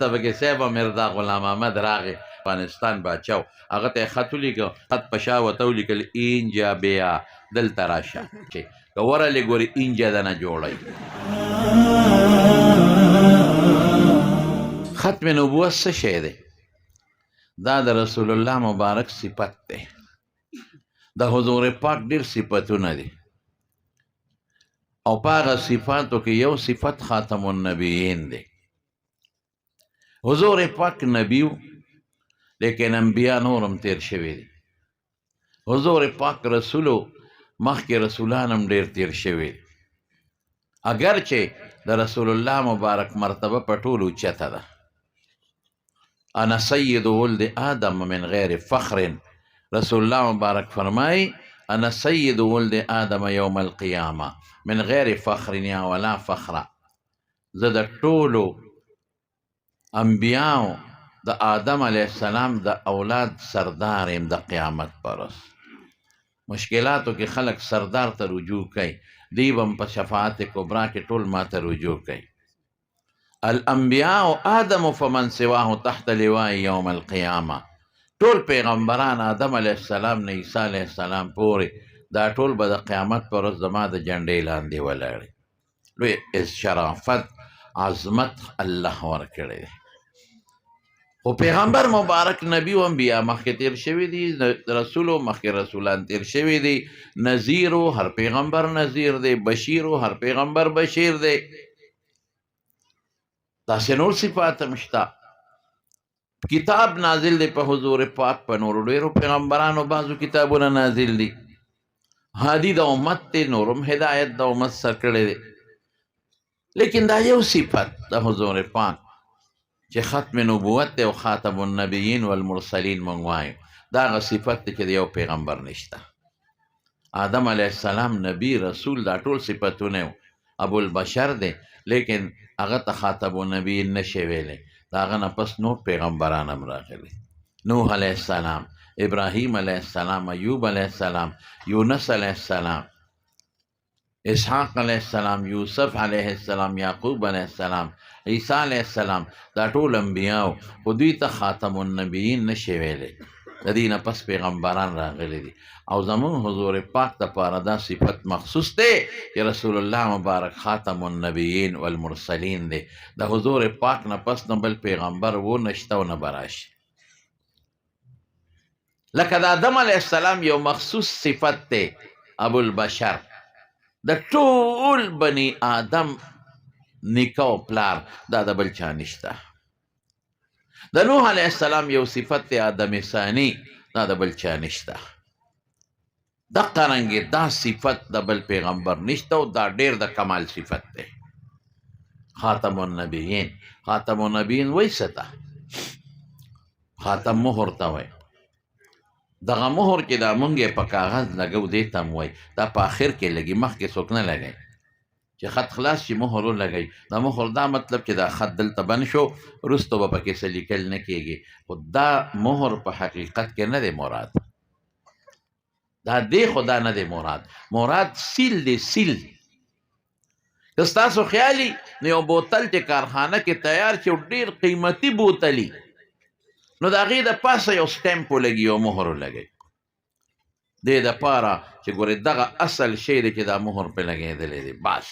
ته پکې صاحب مرزا غلام احمد راغی افغانستان باچا و هغه ته یې خط ولیکه خط په شا ورته ولیکل اینجا بیا دلته راشه چې که ورغلې ګورې اینجا دنه جوړی ختم نبوت څه شی دی دا د رسول الله مبارک صفت دی د حضور پاک ډېر صفتونه دي او په هغه صفاتو کې یو صفت خاتم النبیین دی حضور پاک نبیو لیکن انبیاء نورم تیر شوی دي حضور پاک رسولو مخکې رسولان هم ډېر تیر شوي دي اگرچه د رسول الله مبارک مرتبه په ټولو اوچته ده انا سید ولد آدم من غیر فخر رسول الله مبارک فرمای انا سید ولد آدم یوم القیامه من غیر فخر یا ولا فخر زه د ټولو انبیاءو د آدم علیه السلام د اولاد سردار یم د قیامت پر ورځ مشکلاتو کې خلک سردار ته رجوع کوي دی به په شفاعت کبرا کې ټول ما ته رجوع کوي الانبیاء آدم فمن سواه تحت لواء یوم القیامه ټول پیغمبران آدم علیه السلام نه عیسی علیه السلام پورې دا ټول به د قیامت پر ورځ زما د جنډې لاندې ولاړې لوی شرافت عظمت الله ورکړی دی خو پیغمبر مبارک نبی و انبیاء مخکې تیر شوي دي رسولو مخکې رسولان تیر شوي دي نذیرو هر پیغمبر نذیر دی بشیرو هر پیغمبر بشیر دی داسې نور صفات هم شته کتاب نازل دی په حضور پاک په نورو ډېرو پیغمبرانو بعضو کتابونه نازل دي هادي د امت دی نورم هدایت د امت سر کړی دی لیکن دا یو صفت د حضور پاک چې ختم نبوت دی او خاتم النبیین والمرسلین مونږ وایو دا هغه صفت دی چې د یو پیغمبر نشته آدم علیه السلام نبی رسول دا ټول صفتونه و ابوالبشر دی لیکن هغه ته خاتم النبیین نشي ویلی د هغه نه پس نور پیغمبران هم راغلي نوح علیه السلام ابراهیم علیه السلام ایوب علیه السلام یونس علیه السلام اسحاق علیه السلام یوسف علیه السلام یعقوب علیه السلام عیسی علیه السلام دا ټول انبیاو خو دوی ته خاتم النبیین نشي ویلی د دې نه پس پیغمبران راغلي دي او زمون حضور پاک دپاره دا صفت مخصوص دی چې رسول الله مبارک خاتم النبیین والمرسلین دی د حضور پاک نه پس نه بل پیغمبر و نشته و نه به راشي لکه د آدم علیه السلام یو مخصوص صفت دی ابوالبشر د ټول بني آدم نیکه او پلار دا د بل چا نشته د نوح علیه السلام یو صفت دی آدم ثانی دا د بل چا نشته دقه رنګې دا صفت د بل پیغمبر نشته او دا ډېر د کمال صفت دی خاتم النبیین خاتم النبیین وایي څه ته خاتم مهر ته وایي دغه مهر چې دا مونږ یې په کاغذ لګو دې ته م وایي دا په آخر کې لګي مخکې څوک نه لګوي چې خط خلاص شي مهر ولګوي دا مهر دا مطلب چې دا خط دلته بند شو وروسته به پکې څه لیکل نه کېږي خو دا مهر په حقیقت کې نه دی مراد دا دی خو دا نه دی مراد سیل دی سیل که ستاسو خیالي نو یو بوتل چې کارخانه کې تیار چې ډېر قیمتي بوتلي نو د هغې د پاسه یو سټمپ ولګي یو مهر ولګوي دې دپاره چې ګورې دغه اصل شی دی چې دا مهر پې لګېدلی دی بس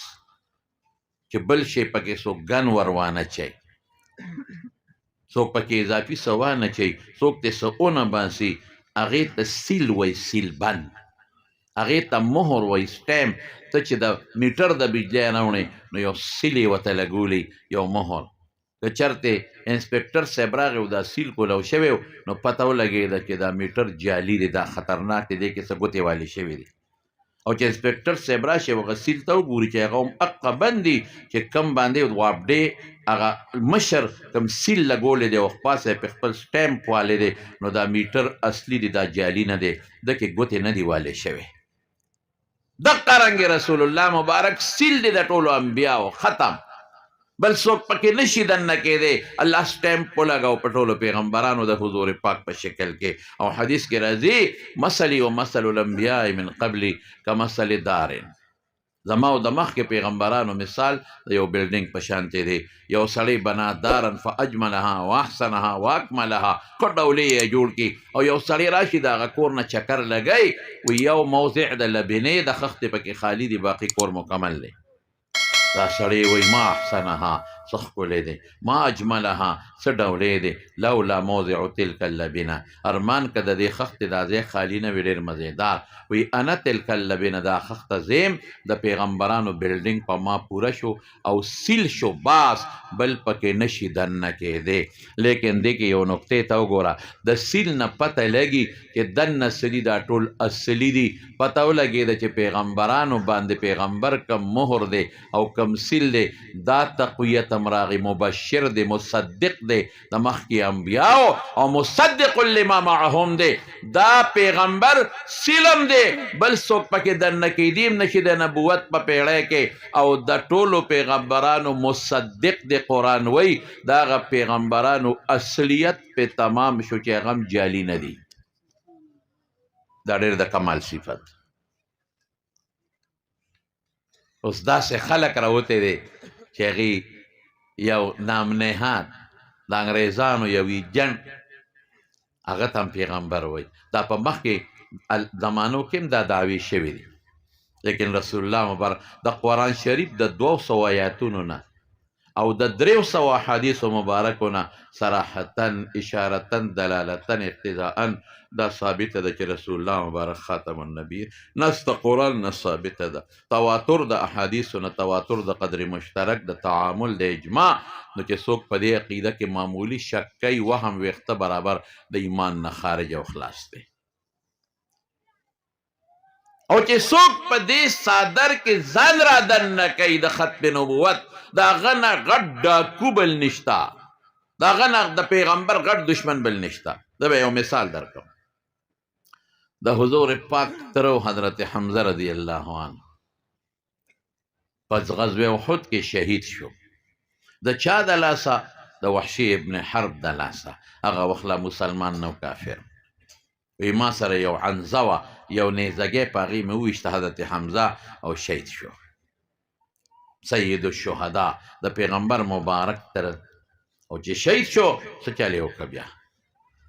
چې بل شی پکې څوک ګن ور وانه چی څوک پکې اضافي څه وانه چی څوک ترې څه ونه باسي هغې ته سیل وایي سیل بند هغې ته مهر وایي سټمپ ته چې د میټر د بجلی نه وړې نو یو سیل یې ورته لګولی یو مهر که چرته انسپکټر صاحب راغی او دا سیل کولو شوی نو پته ولګېده چې دا میټر جعلي دی دا خطرناک دی دې کې څه ګوتې والې شوي دي او چې انسپکټر صاحب راشي هغه سیل ته وګوري چې هغه هم اقه بند دي چې کم باندې غوابډې هغه مشر کم سیل لګولی دی او پاسه یې په خپل سټمپ والی دی نو دا میټر اصلي دی دا جعلي نه دی ده کې ګوتې نه دي والې شوی دقه رنګې رسول الله مبارک سیل دی د ټولو انبیاو ختم بل څوک پکې نشي دننه کېدی الله سټمپ ولګاو په ټولو پیغمبرانو د حضور پاک په شکل کې او حدیث کې راځي مثلي و مثل الانبیاء من قبلي کمثل دار زما او د مخکې پیغمبرانو مثال د یو بلډینګ په شانتې دی. یو سړی بنا دارن فاجملها واحسنها واکملها، ښه ډولې یې جوړ کړي، او یو سړی راشي د هغه کور نه چکر لګی وي یو موضع د لبنې د خښتې پکې خالي دی، باقي کور مکمل دی. دا سړی وی ما احسنها، څه ښکلی دی، ما اجملها، څه ډولې دی، لولا موضع تلک اللبنه، ارمان که د دې خښتې دا ځای خالي نه وي ډېر مزېدار. وی انا تلک اللبنه، دا خښته زیم د پیغمبرانو بلډینګ په ما پوره شو او سیل شو، باس بل پکې نشي دننه کېدی. لیکن دې کې یو نقطې ته وګوره، د سیل نه پته لګي چې دننه سلي دا ټول اصلي دي. پته ولګېده چې پیغمبرانو باندې پیغمبر کم مهر دی او کم سیل دی، دا تقویت امراغی مبشر دی، مصدق دی د مخکې انبیاو، او مصدق لما معهم دی. دا پیغمبر سیلم دی، بل څوک پکې دننه کیدیم نشي د نبوت په پیړۍ کې، او د ټولو پیغمبرانو مصدق دی. قرآن وی دا هغه پیغمبرانو اصلیت په تمام شو چې هغه هم جعلي نه دي. دا ډېر د کمال صفت. اوس داسې خلک راوتی دی چې هغې یو نامنهاد د انګریزانو یو ایجنټ هغه ته هم پیغمبر وایي. دا په مخکې زمانو کې هم دا دعوې شوي دي، لیکن رسول الله مبارک د قرآن شریف د 200 آیاتونو نه او د 300 احادیثو مبارکو نه صراحتا اشارتا دلالتا اقتضاء دا ثابته ده چې رسول الله مبارک خاتم النبی. نص د قرآن نه ثابته ده، تواتر د احادیثو نه، تواتر د قدر مشترک، د تعامل، د اجماع. نو چې څوک په دې عقیده کې معمولی شک کوي، وهم ویښته برابر د ایمان نه خارج او خلاص دی. او چې څوک په دې صادر کې ځان را دننه کوي د ختم نبوت، د هغه نه غټ ډاکو بل نشته، د هغه نه د پیغمبر غټ دشمن بل نشته. زه به یو مثال درکړم. د حضور پاک ترو حضرت حمزه رضی الله عنه پس غزوه احد کې شهید شو. د چا د لاسه؟ د وحشي ابن حرب د لاسه. هغه وخت لا مسلمان نو، کافر. وی ما سره یو عنزه وه، یو نیزګی په هغې مې وویشته حضرت حمزه او شهید شو. سید الشهدا د پیغمبر مبارک تر او چې شهید شو، څه چل یې وکړه بیا؟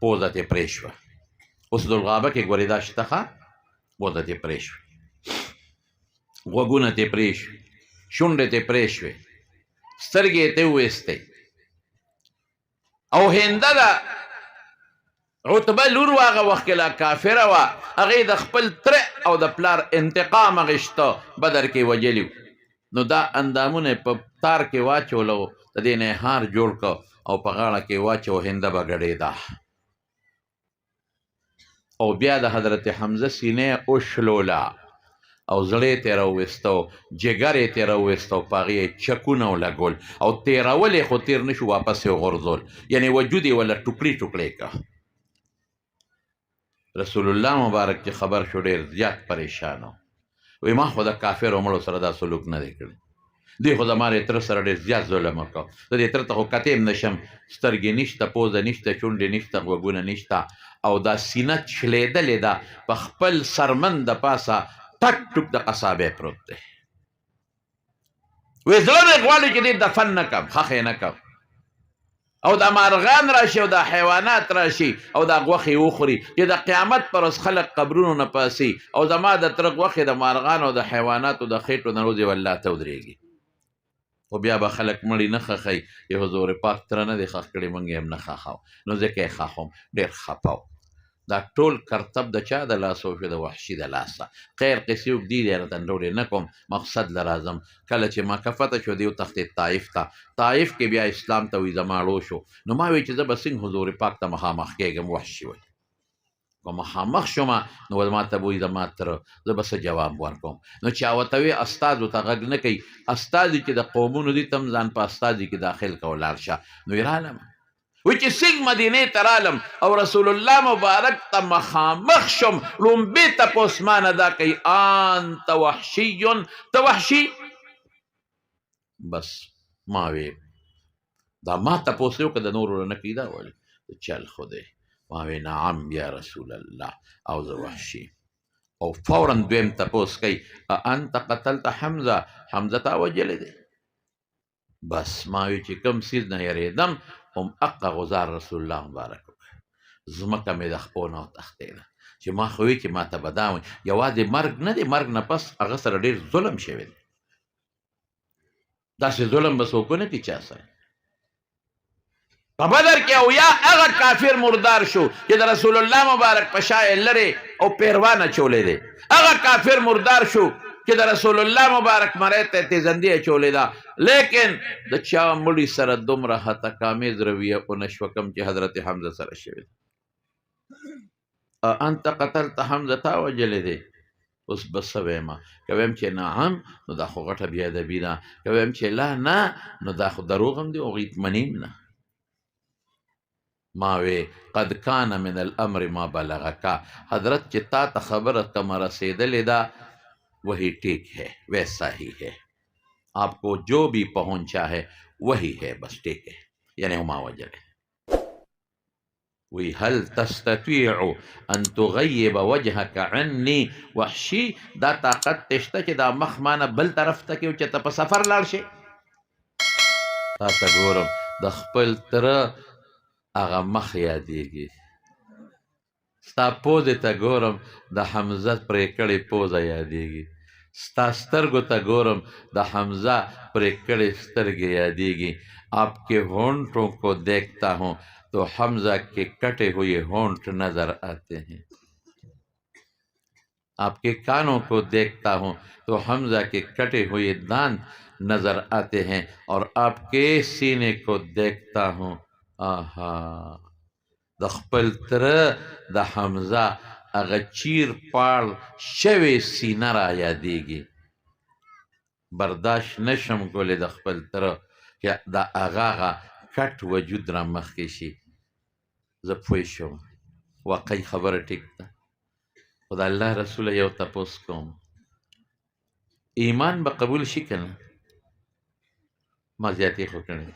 پوزه ترې پرې شوه. اسد الغابه کې ګورې دا شته ښه، پوزه ترې پرې شوه، غوږونه ترې پرې شوې، شونډې ترې پرې شوې، سترګې یې ترې وویستې. او هنده ده عتبه لور وه، هغه وخت کې لا کافره وه، هغې د خپل تره او د پلار انتقام اخیسته، بدر کې وجلي. نو دا اندامونه په تار کې واچولو، د دې نه هار جوړ کړ او په غاړه کې واچو، هنده به ګډېده. او بیا د حضرت حمزه سینې وشلوله او زړه یې ترې راوویسته، جګر یې ترې راوویسته، او په هغې یې چکونه ولګول او تېرول یې، خو تېر نه شو، واپس یې وغورځول، یعنې وجود یې وله ټوکړي ټوکړي کړه. رسول الله مبارک چې خبر شو ډېر زیات پریشان و. وی ما خو د کافرو مړو سره دا سلوک نه دی کړی، دوی خو زما د تره سره ډېر زیات ظلم وکړ. د دې تره ته خو کتې هم نشم، سترګې نشته، پوزه نشته، شونډې نشته، غوږونه نشته، او دا سینه چلېدلې ده، په خپل سرمن د پاسه ټک ټوک د قصابی پروت دی. وی زړه مې غواړي چې دې دفن نه کړم، ښخ یې نه کړم، او دا مارغان راشي او دا حیوانات راشي او دا غوښې وخوري، چې د قیامت پر ورځ خلک قبرونو نه پاسي، او زما د تره غوښې د مارغانو او د حیواناتو د خېټو نه روزي والله ته ودرېږي. خو بیا به خلک مړي نه ښخوي، چې حضور پاک تره نه دی ښخ کړی، موږ یې هم نه ښخوو. نو ځکه یې ښخوم، ډېر خفه و. دا ټول کرتب د چا د لاسه وشو؟ د وحشي د لاسه. خیر قصې اوږدې دي، راته ډولې نه کوم، مقصد له راځم. کله چې مکه فتح شو، دی وتښتېد طایف ته. طایف کې بیا اسلام ته وي زما ړو شو. نو ما وی چې زه به څنګه حضور پاک ته مخامخ کېږم؟ وحشي وی که مخامخ شومه نو ما ته به وایي زما تره، زه به څه جواب ورکوم؟ نو چا ورته وی استازو ته غږ نه کوي، استازي چې د قومونو دي ته هم ځان په استازي کې داخل که ولاړ شه. نو یې رالم، وی چې څنګه مدینې ته رالم او رسول الله مبارک ته مخامخ شم، لومبې تپوس ما نه دا کوي، انت وحشي، ته وحشي؟ بس ما وی دا ما تپوس یې وکړه، د نورو نه کوي دا ولې؟ چل خو دی. ما وی نعم یا رسول الله، او زه وحشي. او فورا دویم تپوس کوي انت قتلت حمزه، حمزه تا وجلی دی؟ بس ما وی چې کوم سیز نه یریدم هم اقا غزار رسول الله مبارک زمکه مې د خپو نه وتښتېده چې ما خو وی چې ما ته به دا وایي یوازې مرګ نه دی، مرګ نه پس هغه سره ډېر ظلم شوی دی. داسې ظلم به څوک ونه کړي چا سره. په بدر کې او یا هغه کافر مردار شو چې د رسول الله مبارک په شا یې لرې او پیروان اچولی دی، هغه کافر مردار شو چې د رسول الله مبارک مرۍ ته تیزندي اچولې ده، لیکن د چا مړي سره دومره هتکامیز رویه ونه شوه کوم چې حضرت حمزه سره شوې ده. انت قتلت حمزه تا وجلی دی؟ اوس به څه ویمه؟ که ویم چې نعم نو دا خو غټه بېادبي ده، که ویم چې لا نه نو دا خو دروغ هم دی او منیم نه. ما وی قد کان من الامر ما بلغکا، حضرت چې تا ته خبره کومه رسېدلې ده وہی ٹھیک ہے ویسا ہی ہے، آپ کو جو بھی پہنچا ہے وہی ہے، بس ٹھیک ہے. یعنی ہما وجل وی هل تستطيع ان تغیب وجهك عني وحشی، دا طاقت تشته چې دا مخ مانه بل طرف ته کې چې ته په سفر لاړ شي. تا ته ګورم د خپل تره هغه مخ یادېږي، ستا پوزې ته ګورم د حمزه پرې کړې پوزه یادېږي، ستا سترګو ته ګورم د حمزه پرې کړې سترګې یادېږي. آپ کے ہونٹوں کو دیکھتا ہوں تو حمزہ کے کٹے ہوئے ہونٹ نظر آتے ہیں، آپ کے کانوں کو دیکھتا ہوں تو حمزہ کے کٹے ہوئے دانت نظر آتے ہیں، اور آپ کے سینے کو دیکھتا ہوں آہا د خپل تره د حمزه هغه چیر پاړ شوې سینه را یادېږي. برداشت نشم کولی د خپل تره چې د هغه کټ وجود را مخکې شي. زه پوه شوم واقعي خبره ټیک ده، خو د الله رسوله یو تپوس کوم، ایمان به قبول شي که نه؟ ما زیاتې خو کړی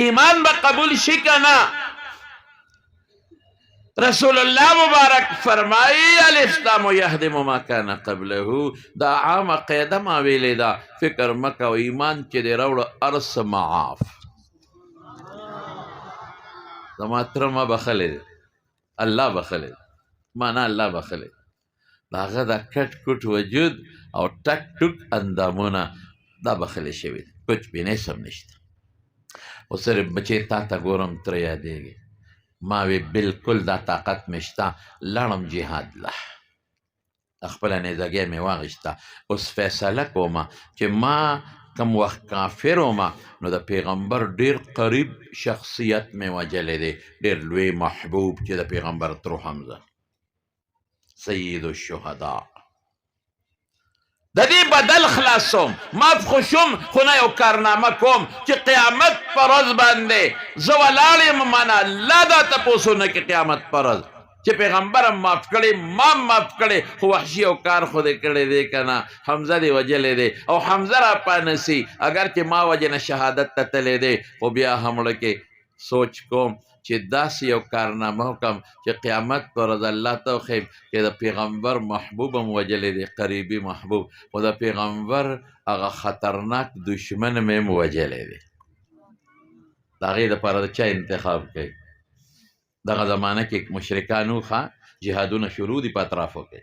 ایمان به قبول شي که نه؟ رسول الله مبارک فرمایی الاسلام یهدم ما کان قبله، دا عامه قاعده ما ویلې ده، فکر مه کوه ایمان چې دې راوړه هر څه معاف. زما تره ما بخلی دی، الله بخلی دی، ما نه الله بخلی دی. د هغه دا کټ کټ وجود او ټک ټک اندامونه دا بخلی شوي دي، کچ بینیس هم نشته. خو صرف بچې تا ته ګورم تره یادېږي. ما وی بالکل دا طاقت مې شته، لاړم جهاد له، خپله نیزګۍ مې واخیسته. اوس فیصله کومه چې ما کم وخت کافر ومه نو د پیغمبر ډېر قریب شخصیت مې وجلی دی، ډېر لوی محبوب چې د پیغمبر ترو حمزه سید الشهدا. د دې بدل خلاصوم، ماف خو شوم خو نه یو کارنامه کوم چې قیامت په ورځ باندې زه ولاړ یم، مانه الله دا تپوسونه کې قیامت په ورځ چې پیغمبر هم معاف کړی ما هم معاف کړی، خو وحشي او کار خو دې کړی دی که نه؟ حمزه دې وجلی دی او حمزه را پانسي، اگر چې ما وجې نه شهادت ته تللی دی، خو بیا هم مړه کې سوچ کوم چې داسې یو کارنامه وکړم چې قیامت پر ورځ الله ته وښیم چې د پیغمبر محبوب هم وجلی دی، قریبي محبوب، خو د پیغمبر هغه خطرناک دشمن مې هم وجلی دی. د هغې دپاره د چا انتخاب کوي؟ دغه زمانه کې مشرکانو ښه جهادونه شروع دي په اطرافو کې،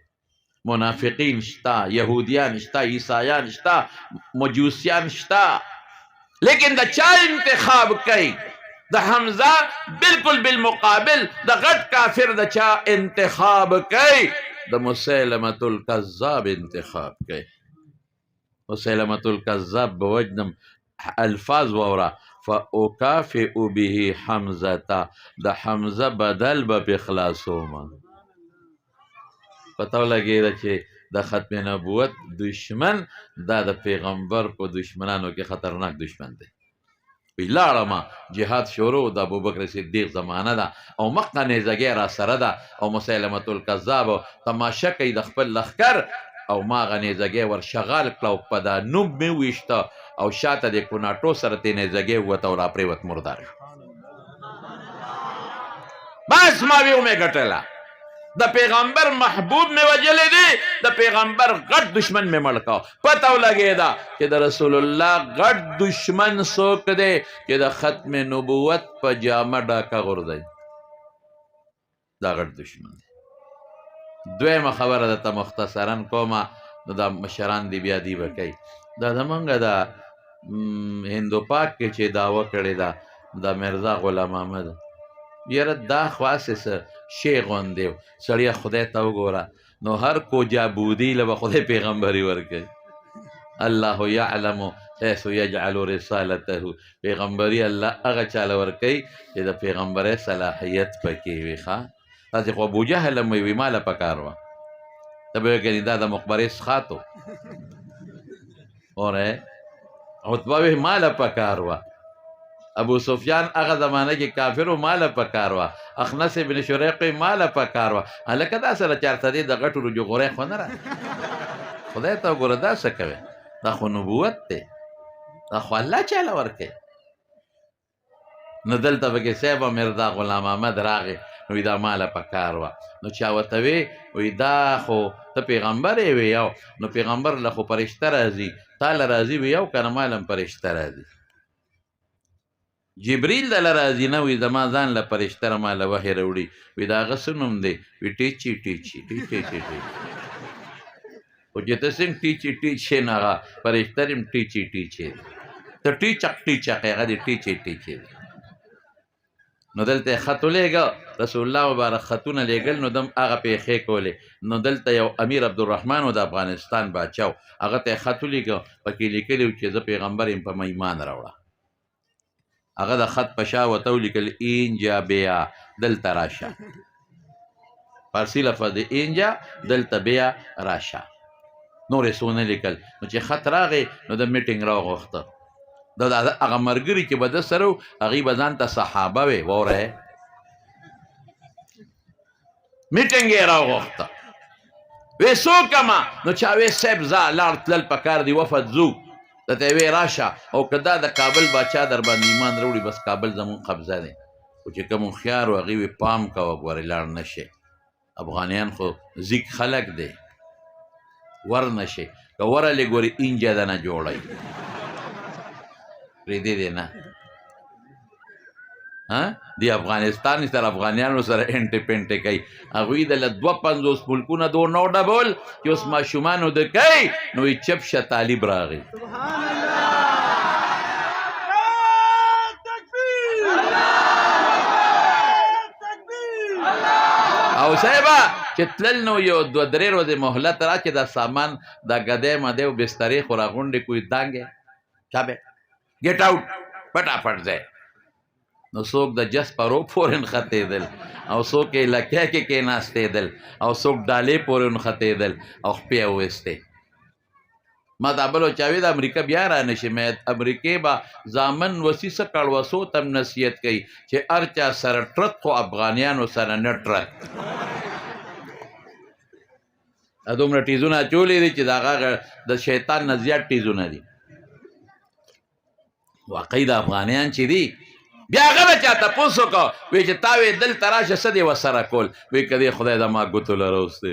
منافقین شته، یهودیان شته، عیسایان شته، مجوسیان شته، لیکن د چا انتخاب کوي؟ د حمزه بالکل بالمقابل د غټ کافر د چا انتخاب کوي؟ د مسیلمة الکذاب انتخاب کوي. مسیلمة الکذاب به وجنم الفاظ ووره، فاکافئ به حمزه، د حمزه بدل به پې خلاصومه. پته ولګېده چې د ختم نبوت دشمن دا د پیغمبر په دشمنانو کې خطرناک دشمن دی. لاړمه جهاد شروع د ابوبکر صدیق زمانه ده او مخکې نیزګۍ را سره ده او مسیلمة الکذاب تماشه کوي د خپل لښکر، او ما هغه نیزګۍ ور شغال کړه او په دا نوم مې وویشته او شاته د کوناټو سره ترې نیزګۍ ووته او را پرېوت مردار شو. بس ما وی ومې ګټله. د پیغمبر محبوب می وجلې دی د پیغمبر غټ دشمن می مړ کا پته ولګېده چې د رسول الله غټ دشمن څوک دی چې د ختم نبوت په جامه ډاکه غورځوي دا غټ دشمن دی دویمه خبره درته مختصرا کومه نو دا مشران دی بیا دی به کوي دا زمونږ د هندوپاک کې چې دعوه کړې ده د مرزا غلام احمد یاره دا خواست شی غوندې و سړیه خدای ته وګوره نو هر کوجا بودی له به خدای پیغمبري ورکوي الله یعلم حیث یجعل رسالته پیغمبري الله هغه چاله ورکوي چې د پیغمبرۍ صلاحیت پکې وي ښه تاسې خو ابوجهل هم وي ماله پکار وه ته به وایې دا د مقبرې څښاتو اوره عتبه وی ماله پکار وه ابو سفیان هغه زمانه کې کافر و ماله پکار وه اخنس بن شریق ماله پکار وه هلکه دا سره چارته دی د غټو رجوغورۍ خو نه را خدای ته وګوره دا څه کوي دا خو نبوت دی دا خو الله چاله ورکوي نو دلته پکې صاحب مرزا غلام احمد راغی نو دا ماله پکار وه نو چا ورته وی دا خو ته پیغمبر یې وی یو نو پیغمبر له خو فرشته راځي تا له راځي وی یو که نه ما له فرشته راځي جبریل دله راځي نه وي زما ځان له فرشته را ما له وحی راوړي وي د هغه څه نوم دی وي ټیچي ټیچي ټیچي ټیچي خو چې ته څنګه ټیچي ټیچي نه هغه فرشته هم ټیچي ټیچي ته ټیچق ټیچق هغه د ټیچي ټیچي نو دلته خط ولېږه رسول الله مبارک خطونه لېږل نو دم هغه پیښې کولې نو دلته یو امیر عبدالرحمن و د افغانستان باچا و هغه ته یې خط ولیږه پکې لیکلي و چې زه پیغمبر یم په ایمان راوړه هغه د خط په شا ورته ولیکل اینجا بیا دلته راشه فارسي لفظ د اینجا دلته بیا راشه نور یې څه ونه لیکل نو چې خط راغی نو د میټینګ راوغوښته د هغه ملګري چې به ده سره و هغوی به ځان ته صحابه وې واوره میټینګ یې راوغوښته وی څوک اما نو چا وی صاحب ځه لاړ تلل پکار دی وفد ځو درته یې وی راشه او که دا د کابل باچا در باندې ایمان راوړي بس کابل زمون قبضه دی خو چې کوم هوښیار و هغوی وی پام کوه ګورې لاړ نه شي افغانیان خو ځیږ خلک دی ور نه شي که ورلې ګورې اینجه ده نه جوړی پرېږدې دی نه دی افغانستان سره افغانیانو سره انټې پنټې کوي هغوی د له 250 ملکونه دو نو ډبل چې اوس ماشومانو د کوي نو یې چپ شه طالب راغی او صاحبه چې تلل نو یو 2-3 ورځې مهلت را چې دا سامان دا ګدی مدی او بسترې خو راغونډې کوي دانګې چابې ګیټ آوټ پټافټ ځای نو څوک د جس پرو پورې نښتېدل او څوک یې لکۍ کې کېناستېدل او څوک ډالۍ پورې نښتېدل او خپې یې وویستې ما دا بل چاوي د امریکا بیا را نشي مې امریکې به زامن وسي څه کړوسو ته هم نصیحت کوي چې هر چا سره ټرک خو افغانیانو سره نه ټرک دومره ټیزونه اچولي دي چې د هغه د شیطان نه زیات ټیزونه دي واقعي د افغانیان چې دي بیا هغه به چا تپوس وکړو وایي چې تا وی دلته راشه څه دې ورسره کول وایي که دې خدای زما ګوتو له راوستی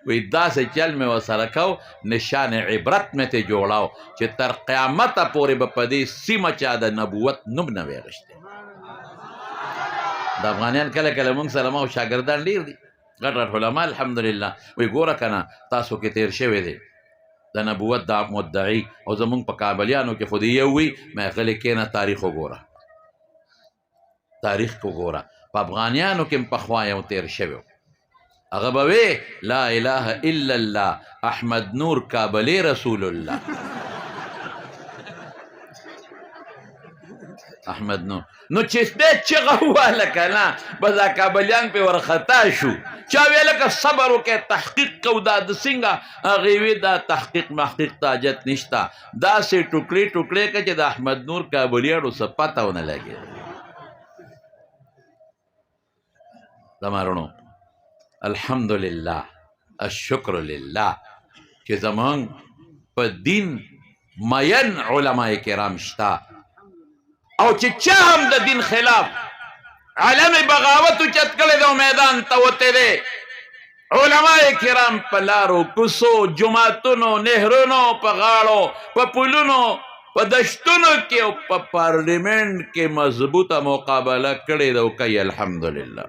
وایي داسې چل مې ورسره کو نشان عبرت مې ترې جوړاو چې تر قیامته پورې به په دې سیمه چا د نبوت نوم نه وی اخیستی د افغانیان کله کله موږ سره ما شاګردان ډېر دي غټ غټ علما الحمدلله وایي ګوره که نه تاسو کې تېر شوی دی د نبوت دا مدعي او زمونږ په کابلیانو کې خو دې یو وي مې غلی کښېنه تاریخ وګوره تاریخ کو ګوره په افغانیانو کې هم پخوا یو تېر شوی هغه به وی لا اله الا الله احمد نور کابلی رسول الله احمد نور نو چې دې چغه وواله که نه بس دا کابلیان پې ورخطا شو چا ویله که صبر وکړې تحقیق کو دا د څنګه هغې وی دا تحقیق محقیق ته حاجت نشته داسې ټوکړې ټوکړې که چې د احمد نور کابلیانو څه پته ونه لګېده زمارونو الحمدلله الشکر لله چې زمونږ په دین مین علماء کرام شته او چې چا هم د دین خلاف علم بغاوت اوچت کړی دی او میدان ته وتی دی علماء کرام پلارو کوسو جماعتونو نهرونو په غاړو په پلونو په دشتونو کې او په پارلیمنت کې مضبوطه مقابله کړې ده او کوي الحمدلله.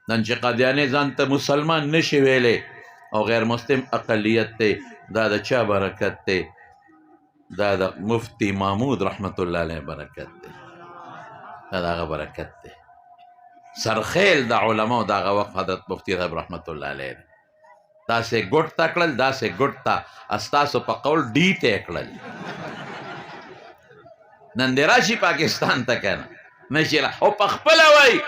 نن چې قادیانې ځان ته مسلمان نشي ویلی او غیر مسلم اقلیت دی، دا د چا برکت دی؟ دا د مفتی محمود رحمت الله علیه برکت دی، دا د هغه برکت دی. سرخیل د علماء دغه وخت حضرت مفتی صاحب رحمت الله علیه داسې ګوټ ته کړل، داسې ګوټ ته استاسو په قول ډي ته یې کړل. نن دې راشي پاکستان ته که نه نشي او په خپله وایي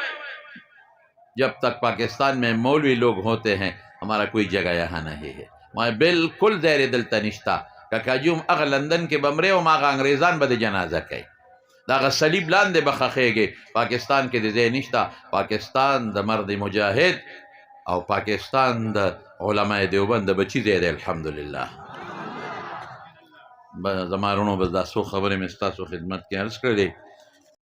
जब तक पाकिस्तान में मौलवी लोग होते हैं हमारा कोई जगह यहाँ नहीं है. मैं बिल्कुल ज़ैर दिल तनिश्ता काजूम अग लंदन के बमरे और मागा अंग्रेज़ान बद जनाजा कई दागा सलीब लान दे बखेगे पाकिस्तान के दे निश्ता पाकिस्तान द मर्द मुजाहिद और पाकिस्तान द उलमाए देवबंद बची दे अल्हम्दुलिल्लाह. ज़मारुणों बस दासो खबरें में स्तासो खिदमत की अर्ज़ कर दी.